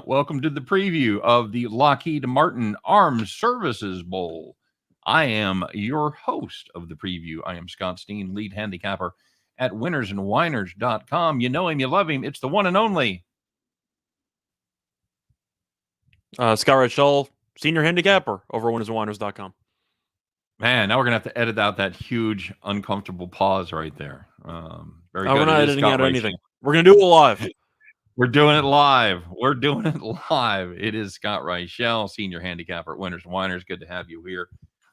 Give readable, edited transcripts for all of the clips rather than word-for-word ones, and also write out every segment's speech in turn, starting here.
Welcome to the preview of the Lockheed Martin Armed Services Bowl. I am your host of the preview. I am Scott Steen, lead handicapper at winnersandwhiners.com. You know him, you love him. It's the one and only Scott Rachel, senior handicapper over winnersandwhiners.com. Man, now we're going to have to edit out that huge, uncomfortable pause right there. Very good. We're not editing out anything. We're going to do it live. We're doing it live. We're doing it live. It is Scott Reichel, senior handicapper at Winners and Whiners. Good to have you here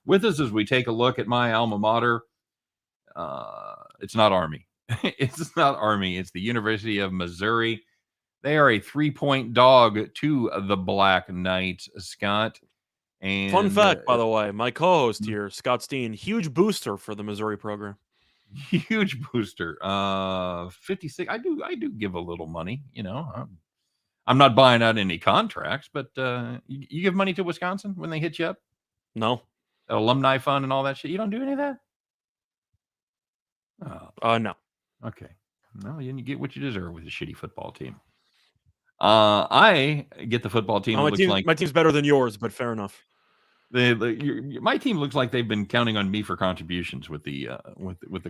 with us as we take a look at my alma mater. It's not Army. It's not Army. It's the University of Missouri. They are a 3-point dog to the Black Knights, Scott. And fun fact, by the way, my co-host here, Scott Steen, huge booster for the Missouri program. Huge booster. 56. I do give a little money, you know. I'm not buying out any contracts, but you give money to Wisconsin when they hit you up? No. That alumni fund and all that shit. You don't do any of that? No. Okay. No, you get what you deserve with a shitty football team. I get the football team. My team's better than yours, but fair enough. My team looks like they've been counting on me for contributions with the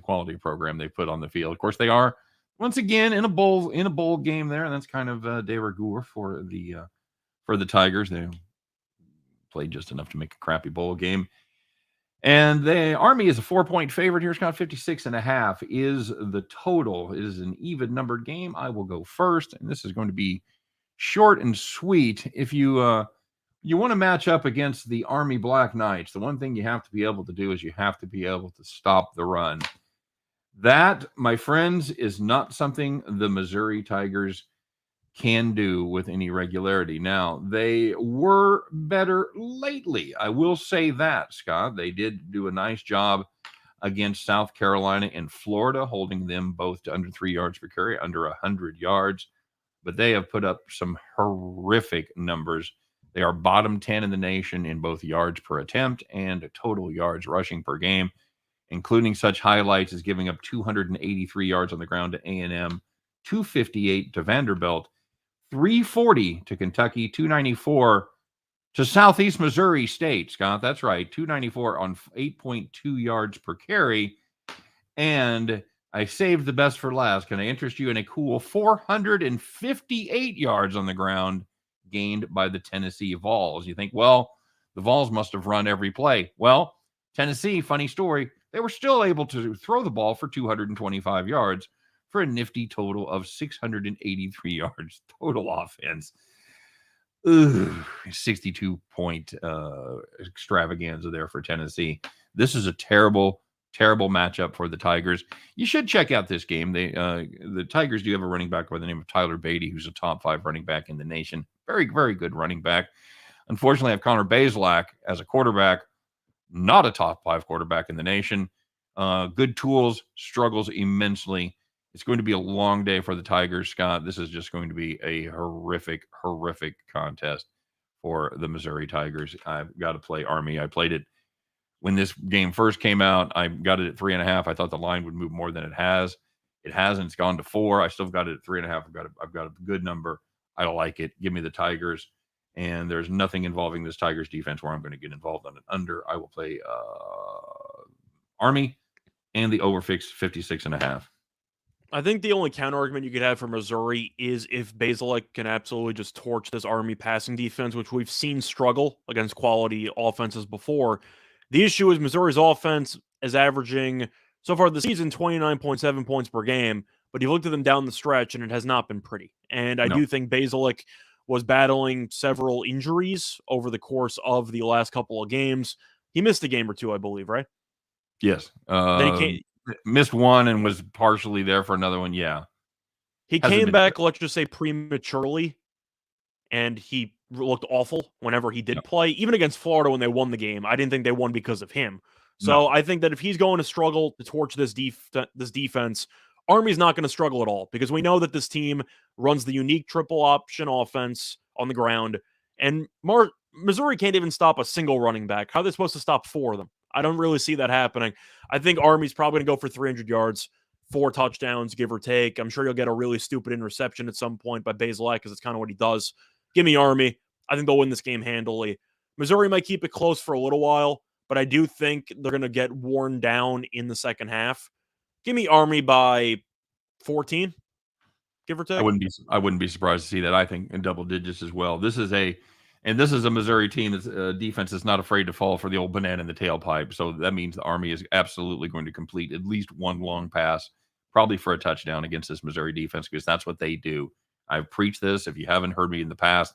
quality program they put on the field. Of course, they are once again in a bowl game there, and that's kind of de rigueur for the Tigers. They played just enough to make a crappy bowl game. And the Army is a 4-point favorite here. It's got 56.5 is the total. It is an even numbered game. I will go first, and this is going to be short and sweet. If you want to match up against the Army Black Knights, the one thing you have to be able to do is you have to be able to stop the run. That, my friends, is not something the Missouri Tigers can do with any regularity. Now, they were better lately. I will say that, Scott. They did do a nice job against South Carolina and Florida, holding them both to under 3 yards per carry, under 100 yards. But they have put up some horrific numbers. They are bottom 10 in the nation in both yards per attempt and total yards rushing per game, including such highlights as giving up 283 yards on the ground to A&M, 258 to Vanderbilt, 340 to Kentucky, 294 to Southeast Missouri State, Scott. That's right, 294 on 8.2 yards per carry. And I saved the best for last. Can I interest you in a cool 458 yards on the ground gained by the Tennessee Vols? You think, well, the Vols must have run every play. Well, Tennessee, funny story, they were still able to throw the ball for 225 yards for a nifty total of 683 yards total offense. 62-point extravaganza there for Tennessee. This is a terrible matchup for the Tigers. You should check out this game. The Tigers do have a running back by the name of Tyler Beatty, who's a top 5 running back in the nation. Very, very good running back. Unfortunately, I have Connor Bazelak as a quarterback, not a top 5 quarterback in the nation. Good tools, struggles immensely. It's going to be a long day for the Tigers, Scott. This is just going to be a horrific contest for the Missouri Tigers. I've got to play Army. I played it when this game first came out. I got it at 3.5. I thought the line would move more than it has. It hasn't. It's gone to 4. I still got it at 3.5. I've got a good number. I like it. Give me the Tigers. And there's nothing involving this Tigers defense where I'm going to get involved on an under. I will play Army and the over 56.5. I think the only counter argument you could have for Missouri is if Bazelak can absolutely just torch this Army passing defense, which we've seen struggle against quality offenses before. The issue is Missouri's offense is averaging, so far this season, 29.7 points per game, but you've looked at them down the stretch, and it has not been pretty. And I do think Bazelak was battling several injuries over the course of the last couple of games. He missed a game or two, I believe, right? Yes. Then he missed one and was partially there for another one. Yeah. He came back, let's just say, prematurely, and he looked awful whenever he did play. Even against Florida when they won the game, I didn't think they won because of him. So I think that if he's going to struggle to torch this defense, Army's not going to struggle at all, because we know that this team runs the unique triple option offense on the ground, and Missouri can't even stop a single running back. How are they supposed to stop 4 of them? I don't really see that happening. I think Army's probably going to go for 300 yards, 4 touchdowns, give or take. I'm sure you'll get a really stupid interception at some point by Bazelak, because it's kind of what he does. Give me Army. I think they'll win this game handily. Missouri might keep it close for a little while, but I do think they're going to get worn down in the second half. Give me Army by 14, give or take. I wouldn't be surprised to see that. I think in double digits as well. This is a Missouri team that's defense that's not afraid to fall for the old banana in the tailpipe. So that means the Army is absolutely going to complete at least one long pass, probably for a touchdown against this Missouri defense, because that's what they do. I've preached this. If you haven't heard me in the past,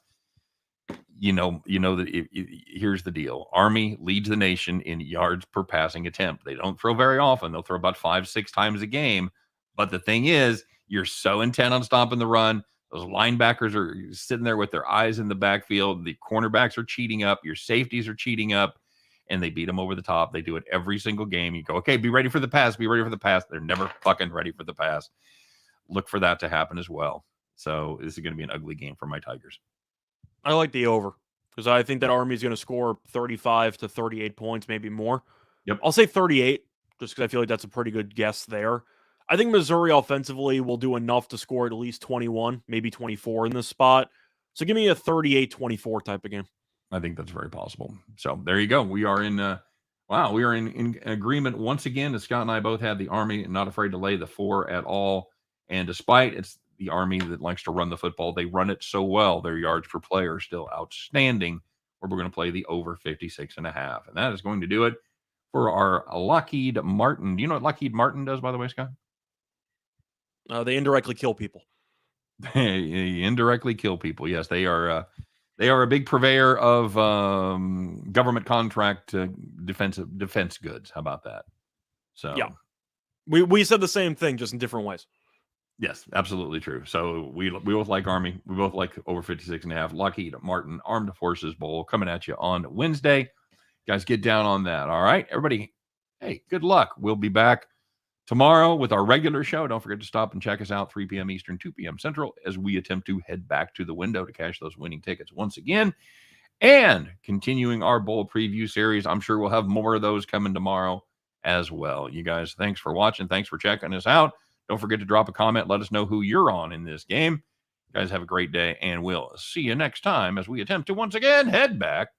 you know that here's the deal. Army leads the nation in yards per passing attempt. They don't throw very often. They'll throw about 5-6 times a game. But the thing is, you're so intent on stopping the run. Those linebackers are sitting there with their eyes in the backfield. The cornerbacks are cheating up. Your safeties are cheating up. And they beat them over the top. They do it every single game. You go, okay, be ready for the pass. Be ready for the pass. They're never fucking ready for the pass. Look for that to happen as well. So this is going to be an ugly game for my Tigers. I like the over because I think that Army is going to score 35 to 38 points, maybe more. Yep. I'll say 38 just because I feel like that's a pretty good guess there. I think Missouri offensively will do enough to score at least 21, maybe 24 in this spot. So give me a 38-24 type of game. I think that's very possible. So there you go. We are in we are in agreement once again. Scott and I both had the Army not afraid to lay the 4 at all. And despite it's the Army that likes to run the football, they run it so well. Their yards per play are still outstanding. Where we're going to play the over 56.5. And that is going to do it for our Lockheed Martin. Do you know what Lockheed Martin does, by the way, Scott? They indirectly kill people. They indirectly kill people. Yes, they are a big purveyor of government contract defense goods. How about that? So yeah, we said the same thing, just in different ways. Yes, absolutely true. So we both like Army. We both like over 56.5. Lockheed Martin Armed Forces Bowl coming at you on Wednesday. Guys, get down on that. All right, everybody. Hey, good luck. We'll be back tomorrow with our regular show. Don't forget to stop and check us out 3 p.m. Eastern, 2 p.m. Central as we attempt to head back to the window to cash those winning tickets once again. And continuing our bowl preview series, I'm sure we'll have more of those coming tomorrow as well. You guys, thanks for watching. Thanks for checking us out. Don't forget to drop a comment. Let us know who you're on in this game. You guys have a great day, and we'll see you next time as we attempt to once again head back